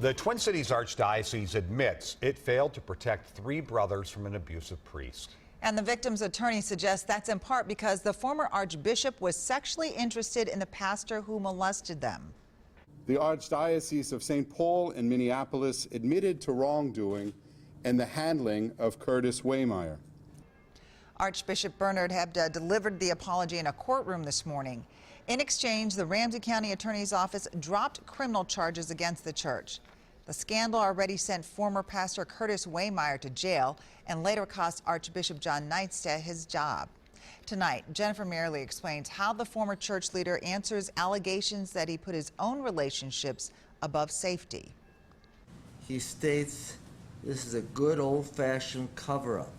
The Twin Cities Archdiocese admits it failed to protect 3 brothers from an abusive priest. And the victim's attorney suggests that's in part because the former Archbishop was sexually interested in the pastor who molested them. The Archdiocese of St. Paul in Minneapolis admitted to wrongdoing and the handling of Curtis Waymeyer. Archbishop Bernard Hebda delivered the apology in a courtroom this morning. In exchange, the Ramsey County Attorney's Office dropped criminal charges against the church. The scandal already sent former Pastor Curtis Waymeyer to jail and later cost Archbishop John Neitstedt his job. Tonight, Jennifer Mayerle explains how the former church leader answers allegations that he put his own relationships above safety. He states this is a good old-fashioned cover-up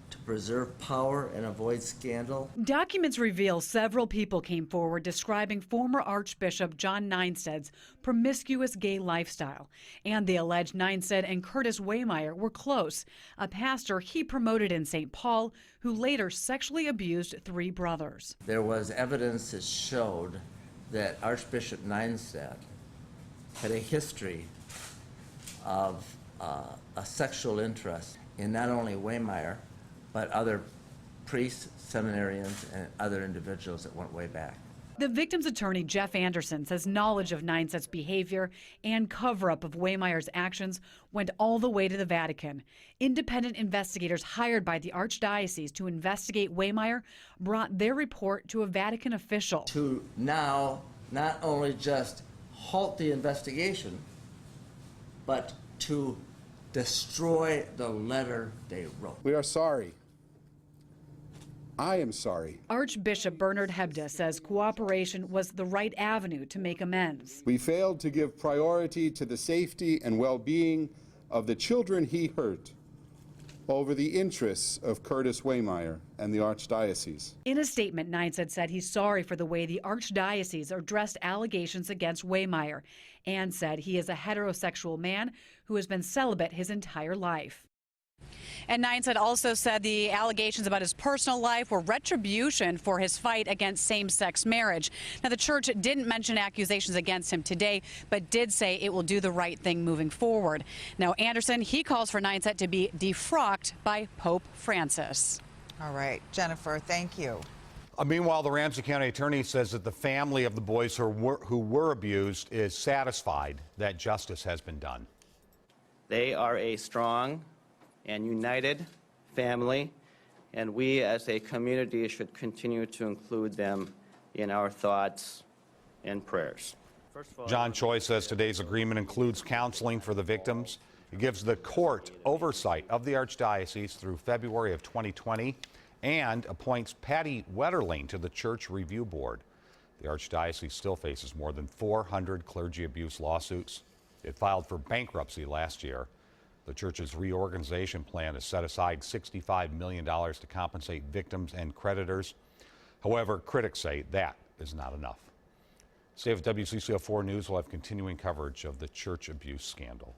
to preserve power and avoid scandal. Documents reveal several people came forward describing former Archbishop John Neinstedt's promiscuous gay lifestyle. And the alleged Neinstedt and Curtis Waymeyer were close, a pastor he promoted in St. Paul who later sexually abused 3 brothers. There was evidence that showed that Archbishop Neinstedt had a history of a sexual interest in not only Waymeyer, but other priests, seminarians, and other individuals that went way back. The victim's attorney, Jeff Anderson, says knowledge of Neinstedt's behavior and cover-up of Waymeyer's actions went all the way to the Vatican. Independent investigators hired by the Archdiocese to investigate Waymeyer brought their report to a Vatican official. To now not only just halt the investigation, but to destroy the letter they wrote. We are sorry. I am sorry. Archbishop Bernard Hebda says cooperation was the right avenue to make amends. We failed to give priority to the safety and well-being of the children he hurt over the interests of Curtis Waymeyer and the Archdiocese. In a statement, Neinstedt said he's sorry for the way the Archdiocese addressed allegations against Waymeyer and said he is a heterosexual man who has been celibate his entire life. And Neinstedt also said the allegations about his personal life were retribution for his fight against same-sex marriage. Now, the church didn't mention accusations against him today, but did say it will do the right thing moving forward. Now, Anderson, he calls for Neinstedt to be defrocked by Pope Francis. All right, Jennifer, thank you. Meanwhile, the Ramsey County Attorney says that the family of the boys who were abused is satisfied that justice has been done. They are a strong and united family, and we as a community should continue to include them in our thoughts and prayers. John Choi says today's agreement includes counseling for the victims. It gives the court oversight of the Archdiocese through February of 2020 and appoints Patty Wetterling to the Church Review Board. The Archdiocese still faces more than 400 clergy abuse lawsuits. It filed for bankruptcy last year. The church's reorganization plan has set aside $65 million to compensate victims and creditors. However, critics say that is not enough. Stay with WCCO 4 News. We'll have continuing coverage of the church abuse scandal.